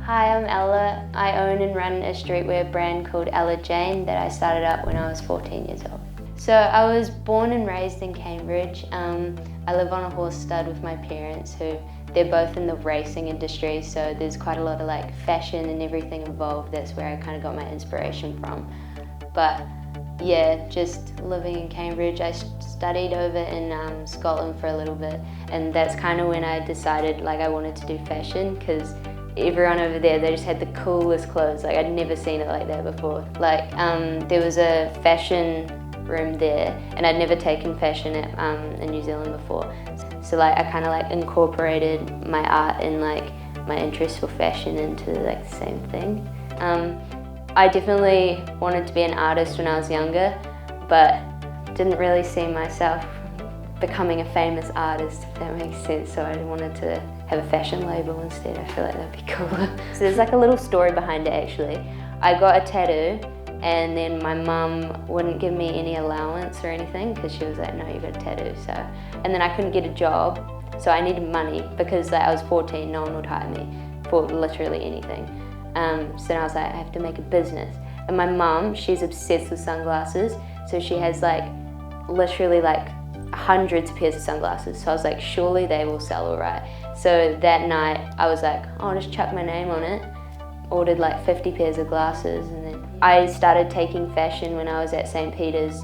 Hi, I'm Ella. I own and run a streetwear brand called Ella Jane that I started up when I was 14 years old. So I was born and raised in Cambridge. I live on a horse stud with my parents they're both in the racing industry, so there's quite a lot of like fashion and everything involved. That's where I kind of got my inspiration from. But yeah, just living in Cambridge. I studied over in Scotland for a little bit, and that's kind of when I decided like I wanted to do fashion, because everyone over there, they just had the coolest clothes. Like I'd never seen it like that before. Like there was a fashion room there, and I'd never taken fashion in New Zealand before. So like I kind of like incorporated my art and like my interest for fashion into like the same thing. I definitely wanted to be an artist when I was younger, but didn't really see myself becoming a famous artist, if that makes sense. So I wanted to have a fashion label instead. I feel like that'd be cooler. So there's like a little story behind it actually. I got a tattoo, and then my mum wouldn't give me any allowance or anything because she was like, no, you got a tattoo. So, and then I couldn't get a job, so I needed money because like, I was 14, no one would hire me for literally anything. So I was like, I have to make a business. And my mum, she's obsessed with sunglasses, so she has like literally like hundreds of pairs of sunglasses. So I was like, surely they will sell all right. So that night I was like, oh, I'll just chuck my name on it. Ordered like 50 pairs of glasses, and then I started taking fashion when I was at St. Peter's,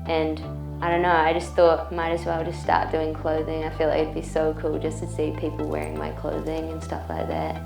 and I don't know, I just thought might as well just start doing clothing. I feel like it'd be so cool just to see people wearing my clothing and stuff like that.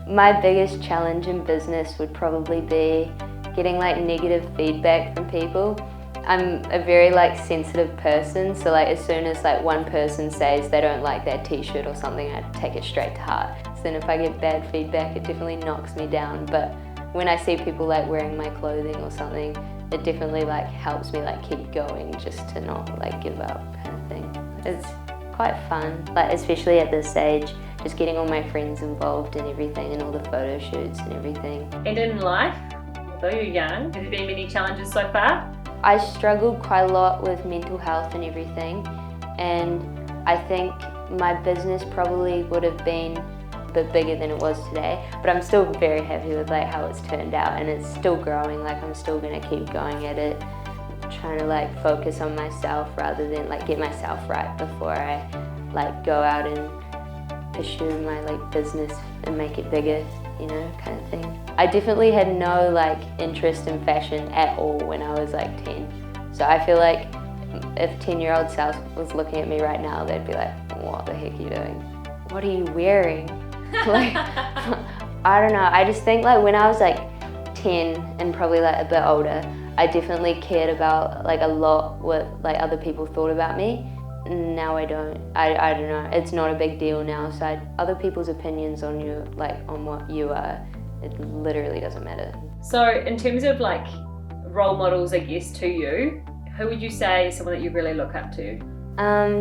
My biggest challenge in business would probably be getting like negative feedback from people. I'm a very like sensitive person, so like as soon as like one person says they don't like that t-shirt or something, I take it straight to heart. So then if I get bad feedback, it definitely knocks me down. But when I see people like wearing my clothing or something, it definitely like helps me like keep going, just to not like give up kind of thing. It's quite fun, like especially at this age, just getting all my friends involved in everything and all the photo shoots and everything. And in life, although you're young, have there been many challenges so far? I struggled quite a lot with mental health and everything, and I think my business probably would have been a bit bigger than it was today, but I'm still very happy with like how it's turned out, and it's still growing. Like I'm still gonna keep going at it, trying to like focus on myself rather than like get myself right before I like go out and pursue my like business and make it bigger, you know, kind of thing. I definitely had no like interest in fashion at all when I was like 10. So I feel like if 10-year-old South was looking at me right now, they'd be like, what the heck are you doing? What are you wearing? Like, I don't know, I just think like when I was like 10 and probably like a bit older, I definitely cared about like a lot what like other people thought about me. Now I don't. I don't know, it's not a big deal now, so other people's opinions on you, like on what you are, it literally doesn't matter. So in terms of like role models, I guess, to you, who would you say is someone that you really look up to?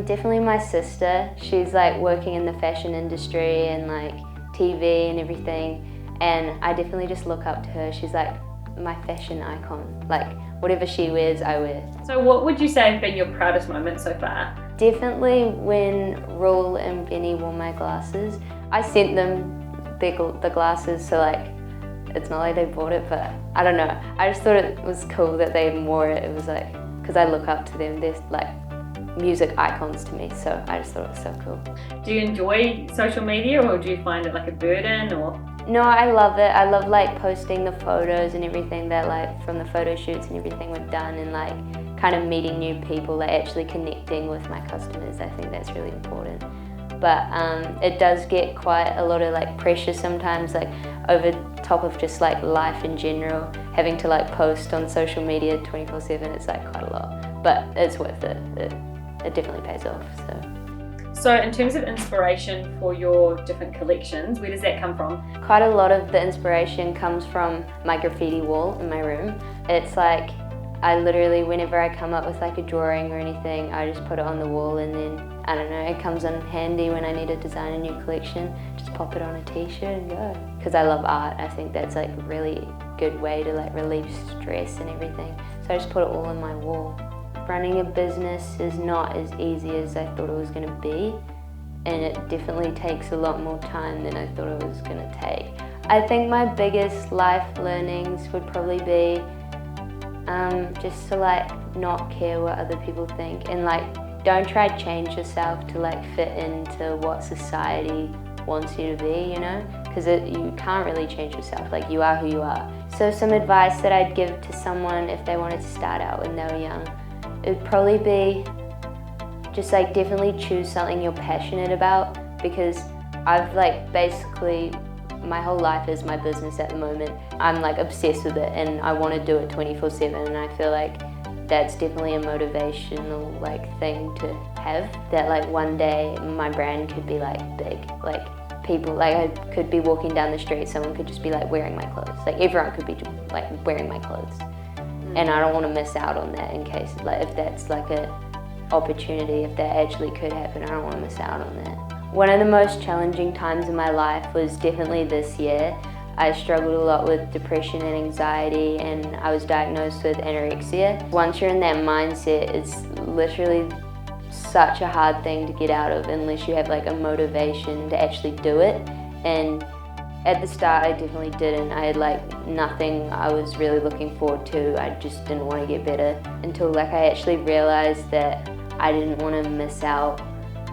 Definitely my sister. She's like working in the fashion industry and like TV and everything, and I definitely just look up to her. She's like my fashion icon. Like whatever she wears, I wear. So what would you say have been your proudest moment so far? Definitely when Rule and Benny wore my glasses. I sent them the glasses, so like it's not like they bought it, but I don't know. I just thought it was cool that they wore it. It was like, because I look up to them, they're like music icons to me, so I just thought it was so cool. Do you enjoy social media, or do you find it like a burden, or? No, I love it. I love like posting the photos and everything that like from the photo shoots and everything we've done, and like kind of meeting new people, like actually connecting with my customers. I think that's really important. But it does get quite a lot of like pressure sometimes, like over top of just like life in general, having to like post on social media 24/7. It's like quite a lot, but it's worth it. It definitely pays off. So in terms of inspiration for your different collections, where does that come from? Quite a lot of the inspiration comes from my graffiti wall in my room. It's like I literally, whenever I come up with like a drawing or anything, I just put it on the wall, and then, I don't know, it comes in handy when I need to design a new collection. Just pop it on a t-shirt and go. Because I love art, I think that's like a really good way to like relieve stress and everything. So I just put it all on my wall. Running a business is not as easy as I thought it was going to be, and it definitely takes a lot more time than I thought it was going to take. I think my biggest life learnings would probably be just to like not care what other people think, and like don't try to change yourself to like fit into what society wants you to be, you know, because you can't really change yourself, like you are who you are. So some advice that I'd give to someone if they wanted to start out when they were young, it would probably be just like definitely choose something you're passionate about, because I've like basically my whole life is my business at the moment. I'm like obsessed with it and I want to do it 24/7, and I feel like that's definitely a motivational like thing to have, that like one day my brand could be like big, like people, like I could be walking down the street, someone could just be like wearing my clothes, like everyone could be like wearing my clothes. And I don't want to miss out on that in case, like if that's like a opportunity, if that actually could happen, I don't want to miss out on that. One of the most challenging times in my life was definitely this year. I struggled a lot with depression and anxiety, and I was diagnosed with anorexia. Once you're in that mindset, it's literally such a hard thing to get out of unless you have like a motivation to actually do it. And at the start I definitely didn't. I had like nothing I was really looking forward to. I just didn't want to get better until like I actually realized that I didn't want to miss out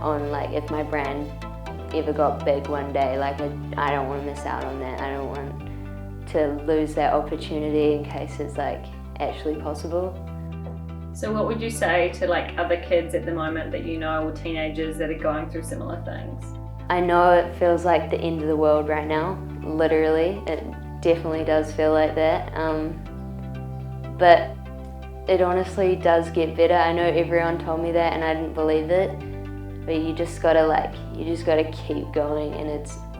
on like if my brand ever got big one day, like I don't want to miss out on that. I don't want to lose that opportunity in case it's like actually possible. So what would you say to like other kids at the moment that you know, or teenagers that are going through similar things? I know it feels like the end of the world right now, literally. It definitely does feel like that. But it honestly does get better. I know everyone told me that and I didn't believe it. But you just gotta keep going, and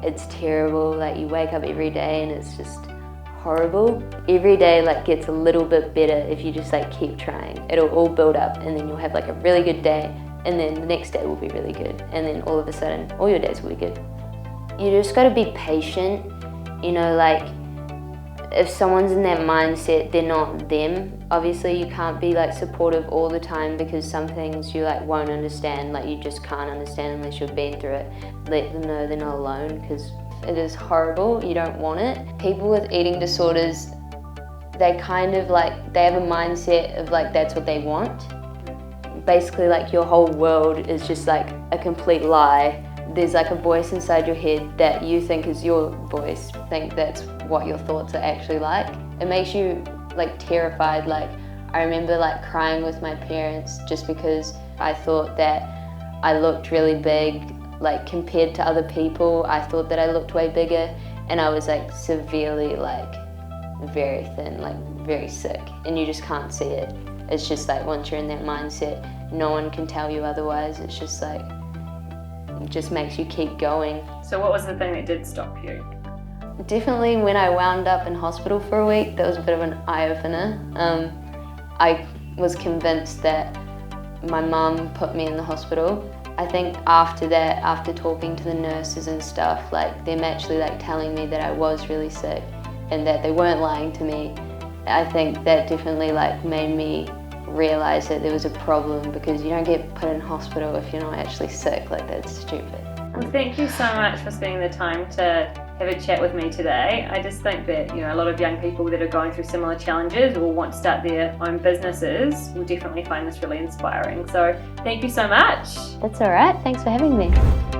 it's terrible. Like you wake up every day and it's just horrible. Every day like gets a little bit better if you just like keep trying. It'll all build up, and then you'll have like a really good day, and then the next day will be really good, and then all of a sudden all your days will be good. You just gotta be patient, you know, like if someone's in that mindset, they're not them. Obviously you can't be like supportive all the time, because some things you like won't understand, like you just can't understand unless you've been through it. Let them know they're not alone, because it is horrible, you don't want it. People with eating disorders, they kind of like, they have a mindset of like that's what they want. Basically like your whole world is just like a complete lie. There's like a voice inside your head that you think is your voice, think that's what your thoughts are actually like. It makes you like terrified. Like I remember like crying with my parents just because I thought that I looked really big, like compared to other people. I thought that I looked way bigger, and I was like severely like very thin, like very sick, and you just can't see it. It's just like once you're in that mindset, no one can tell you otherwise. It's just like, it just makes you keep going. So what was the thing that did stop you? Definitely when I wound up in hospital for a week, that was a bit of an eye-opener. I was convinced that my mum put me in the hospital. I think after that, after talking to the nurses and stuff, like them actually like telling me that I was really sick and that they weren't lying to me, I think that definitely like made me realize that there was a problem, because you don't get put in hospital if you're not actually sick. Like that's stupid. Well, thank you so much for spending the time to have a chat with me today. I just think that, you know, a lot of young people that are going through similar challenges or want to start their own businesses will definitely find this really inspiring. So thank you so much. That's all right. Thanks for having me.